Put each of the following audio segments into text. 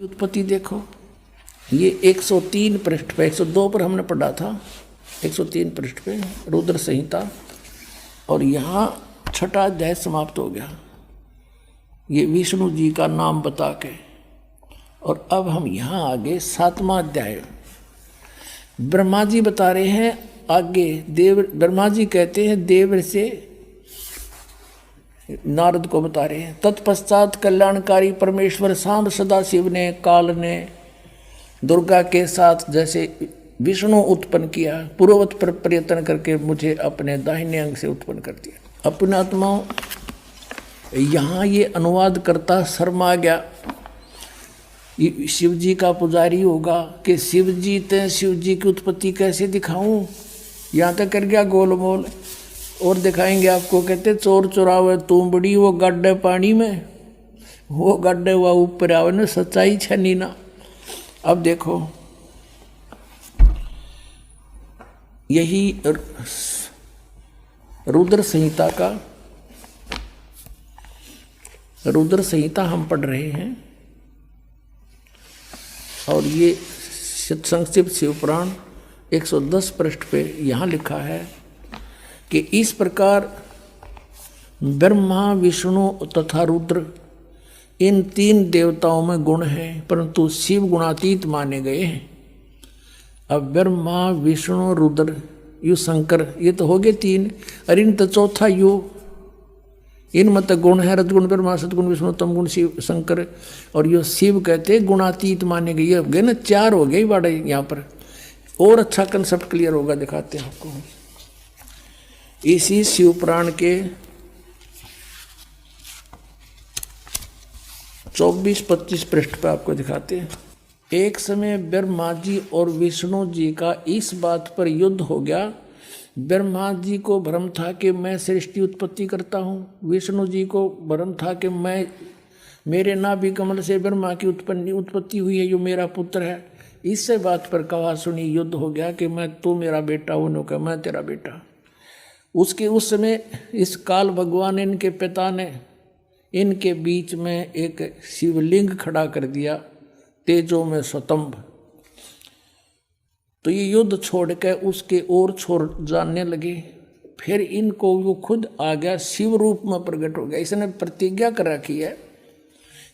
उत्पत्ति देखो, ये 103 पृष्ठ पे, 102 पर हमने पढ़ा था, 103 पृष्ठ पे रुद्र संहिता, और यहाँ छठा अध्याय समाप्त हो गया ये विष्णु जी का नाम बता के। और अब हम यहाँ आगे 7वां अध्याय, ब्रह्मा जी बता रहे हैं आगे। ब्रह्मा जी कहते हैं देव से नारद को बता रहे हैं, तत्पश्चात कल्याणकारी परमेश्वर सांब सदाशिव ने काल ने दुर्गा के साथ जैसे विष्णु उत्पन्न किया, पूर्ववत पर प्रयत्न करके मुझे अपने दाहिने अंग से उत्पन्न कर दिया। अपने आत्माओं, यहाँ ये अनुवाद करता शर्मा गया, शिव जी का पुजारी होगा कि शिव जी की उत्पत्ति कैसे दिखाऊं, यहाँ तक कर गया गोलमोल। और दिखाएंगे आपको, कहते चोर चुरावे तुमबड़ी वो गड्ढे पानी में, वो गड्ढे हुआ ऊपर आवे न सच्चाई छनी ना। अब देखो यही रुद्र संहिता हम पढ़ रहे हैं, और ये संक्षिप्त शिवपुराण 110 पृष्ठ पे यहाँ लिखा है कि इस प्रकार ब्रह्मा विष्णु तथा रुद्र इन 3 देवताओं में गुण हैं, परंतु शिव गुणातीत माने गए हैं। अब ब्रह्मा विष्णु रुद्र यु शंकर, ये तो हो गए 3, और इन तो चौथा यु, इन मत गुण है रजगुण ब्रह्मा सतगुण विष्णु तमगुण शिव शंकर, और यो शिव कहते गुणातीत माने गए। ये हो गए ना, 4 हो गए बड़े यहाँ पर। और अच्छा कंसेप्ट क्लियर होगा, दिखाते हैं आपको इसी शिवपुराण के 24-25 पृष्ठ पर आपको दिखाते हैं। एक समय ब्रह्मा जी और विष्णु जी का इस बात पर युद्ध हो गया। ब्रह्मा जी को भ्रम था कि मैं सृष्टि उत्पत्ति करता हूँ, विष्णु जी को भ्रम था कि मेरे नाभि कमल से ब्रह्मा की उत्पत्ति हुई है, जो मेरा पुत्र है। इससे बात पर कहा सुनी युद्ध हो गया कि तू मेरा बेटा, उन्होंने कहा मैं तेरा बेटा। उस समय इस काल भगवान इनके पिता ने इनके बीच में एक शिवलिंग खड़ा कर दिया, तेजों में स्वतंभ। तो ये युद्ध छोड़ के उसके ओर छोड़ जानने लगे। फिर इनको वो खुद आ गया, शिव रूप में प्रकट हो गया। इसने प्रतिज्ञा कर रखी है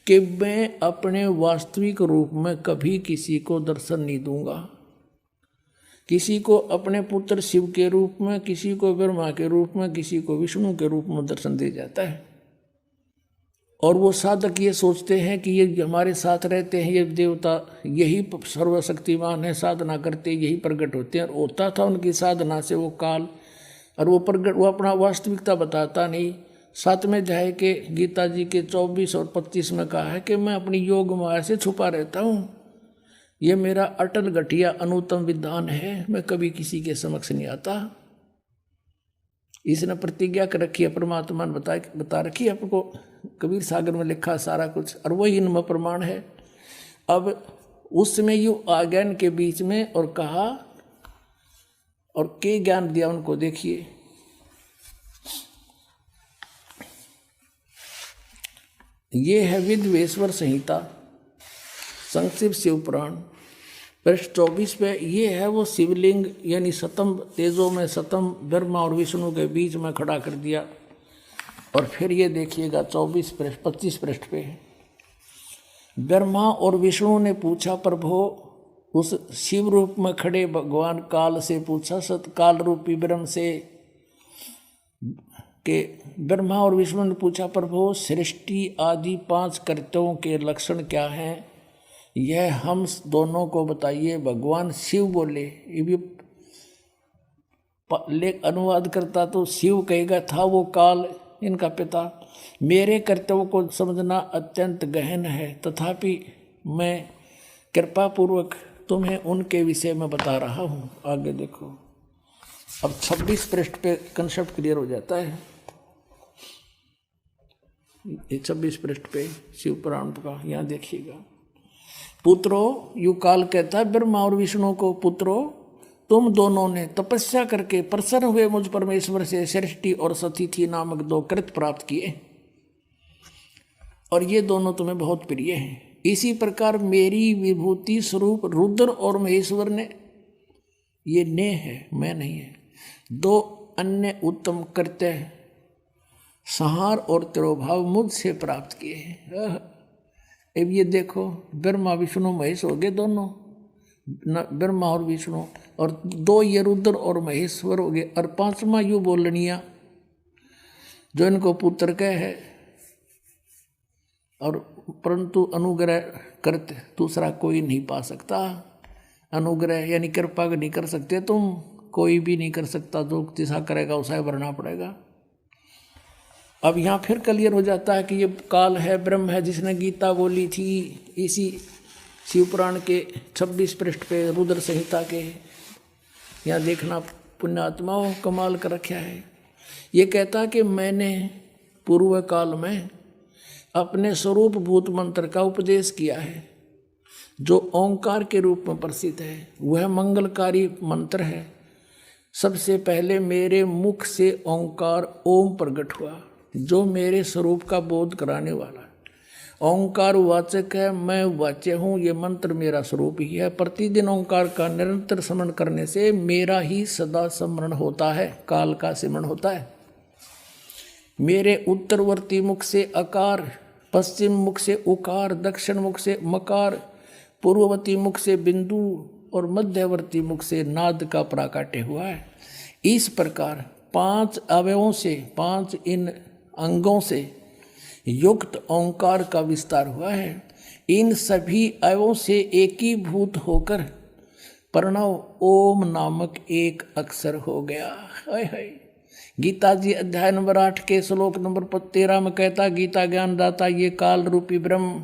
कि मैं अपने वास्तविक रूप में कभी किसी को दर्शन नहीं दूंगा। किसी को अपने पुत्र शिव के रूप में, किसी को ब्रह्मा के रूप में, किसी को विष्णु के रूप में दर्शन दे जाता है। और वो साधक ये सोचते हैं कि ये हमारे साथ रहते हैं, ये देवता यही सर्वशक्तिमान है, साधना करते यही प्रकट होते हैं। और होता था उनकी साधना से वो काल, और वो अपना वास्तविकता बताता नहीं। 7वें अध्याय के गीता जी के 24 और 25 में कहा है कि मैं अपनी योग माया से छुपा रहता हूँ, ये मेरा अटल घटिया अनुत्तम विधान है, मैं कभी किसी के समक्ष नहीं आता। इसने प्रतिज्ञा कर रखी है, परमात्मा ने बता रखी है आपको, कबीर सागर में लिखा सारा कुछ, और वही इनमें प्रमाण है। अब उस समय यू आ गया इनके बीच में और कहा, और के ज्ञान दिया उनको, देखिए ये है विद्वेश्वर संहिता संक्षिप्त शिवपुराण पृष्ठ 24 पे। ये है वो शिवलिंग, यानी सतम, तेजों में सतम ब्रह्मा और विष्णु के बीच में खड़ा कर दिया। और फिर ये देखिएगा 25 पृष्ठ पे, ब्रह्मा और विष्णु ने पूछा, प्रभो, उस शिव रूप में खड़े भगवान काल से पूछा, सतकाल रूपी ब्रह्म से कि ब्रह्मा और विष्णु ने पूछा, प्रभो सृष्टि आदि 5 कर्तव्यों के लक्षण क्या हैं, यह हम दोनों को बताइए। भगवान शिव बोले, ये भी अनुवाद करता तो शिव कहेगा था वो काल इनका पिता। मेरे कर्तव्य को समझना अत्यंत गहन है, तथापि मैं कृपा पूर्वक तुम्हें उनके विषय में बता रहा हूँ। आगे देखो, अब 26 पृष्ठ पे कंसेप्ट क्लियर हो जाता है। ये 26 पृष्ठ पे शिवपुराण का, यहाँ देखिएगा। पुत्रो, यू काल कहता है ब्रह्मा और विष्णु को, पुत्रो, तुम दोनों ने तपस्या करके प्रसन्न हुए मुझ परमेश्वर से सृष्टि और सतिथि नामक 2 कृत प्राप्त किए, और ये दोनों तुम्हें बहुत प्रिय हैं। इसी प्रकार मेरी विभूति स्वरूप रुद्र और महेश्वर ने, ये ने है, मैं नहीं है, दो अन्य उत्तम करते संहार और तिरोभाव मुझसे प्राप्त किए हैं। अब ये देखो, ब्रह्मा विष्णु महेश हो गए दोनों, ब्रह्मा और विष्णु, और दो ये रुद्र और महेश्वर हो गए, और पांचवा यू बोलनिया जो इनको पुत्र कह है, और परंतु अनुग्रह करते दूसरा कोई नहीं पा सकता। अनुग्रह यानी कृपा नहीं कर सकते तुम, कोई भी नहीं कर सकता, जो जैसा करेगा उसे भरना पड़ेगा। अब यहाँ फिर क्लियर हो जाता है कि ये काल है, ब्रह्म है, जिसने गीता बोली थी। इसी शिवपुराण के 26 पृष्ठ पे रुद्र संहिता के यहाँ देखना, पुण्यात्माओं कमाल कर रखा है। ये कहता कि मैंने पूर्व काल में अपने स्वरूप भूत मंत्र का उपदेश किया है, जो ओंकार के रूप में प्रसिद्ध है। वह मंगलकारी मंत्र है। सबसे पहले मेरे मुख से ओंकार ओम प्रकट हुआ, जो मेरे स्वरूप का बोध कराने वाला है। ओंकार वाचक है, मैं वाच्य हूँ। ये मंत्र मेरा स्वरूप ही है। प्रतिदिन ओंकार का निरंतर स्मरण करने से मेरा ही सदा स्मरण होता है, काल का स्मरण होता है। मेरे उत्तरवर्ती मुख से अकार, पश्चिम मुख से उकार, दक्षिण मुख से मकार, पूर्ववर्ती मुख से बिंदु और मध्यवर्ती मुख से नाद का प्राकट्य हुआ है। इस प्रकार 5 अवयवों से, 5 इन अंगों से युक्त ओंकार का विस्तार हुआ है। इन सभी अवयवों से एकीभूत होकर प्रणव ओम नामक एक अक्षर हो गया। हाय हाय। गीता जी अध्याय नंबर 8 के श्लोक नंबर 13 में कहता, गीता ज्ञानदाता ये काल रूपी ब्रह्म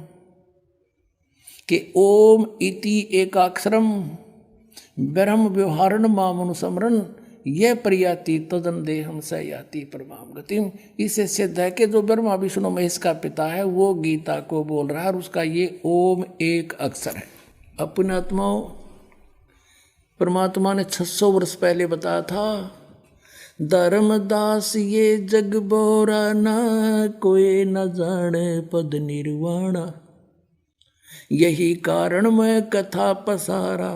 के ओम इति एकाक्षरम ब्रह्म व्यवहारण मामनुसमरण यह प्रयाति तदन देहम स याति परमाम गतिम। इससे सिद्ध है कि जो ब्रह्मा विष्णु महेश का पिता है वो गीता को बोल रहा है, और उसका ये ओम एक अक्षर है। अपने आत्माओं, परमात्मा ने 600 वर्ष पहले बताया था, धर्मदास ये जग बोरा ना, कोई न जाने पद निर्वाणा। यही कारण मैं कथा पसारा,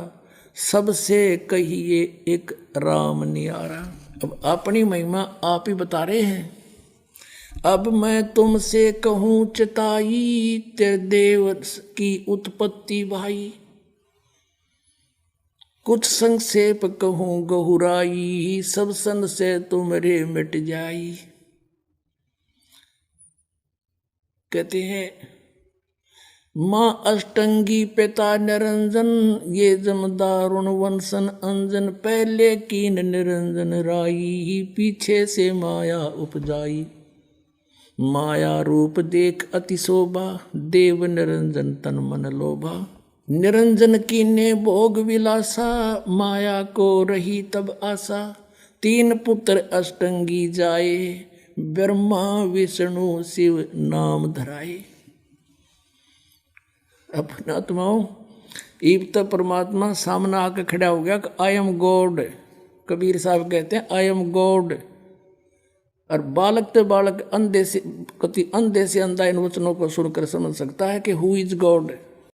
सबसे कहिए एक राम नियारा। अब अपनी महिमा आप ही बता रहे हैं। अब मैं तुमसे कहूँ चिताई, तेरे देव की उत्पत्ति भाई। कुछ संक्षेप कहूँ गहुराई, सब संशय तुमरे मिट जाई। कहते हैं माँ अष्टंगी पिता निरंजन, ये जमदारुण वंशन अंजन। पहले कीन निरंजन राई, पीछे से माया उपजाई। माया रूप देख अति शोभा, देव निरंजन तन मन लोभा। निरंजन कीने भोग विलासा, माया को रही तब आशा। 3 पुत्र अष्टंगी जाए, ब्रह्मा विष्णु शिव नाम धराए। अपने आत्माओं, ईब तक परमात्मा सामने आकर खड़ा हो गया कि आई एम गॉड। कबीर साहब कहते हैं आई एम गॉड। और बालक तो बालक अंधे से अंधा इन वचनों को सुनकर समझ सकता है कि हु इज गॉड।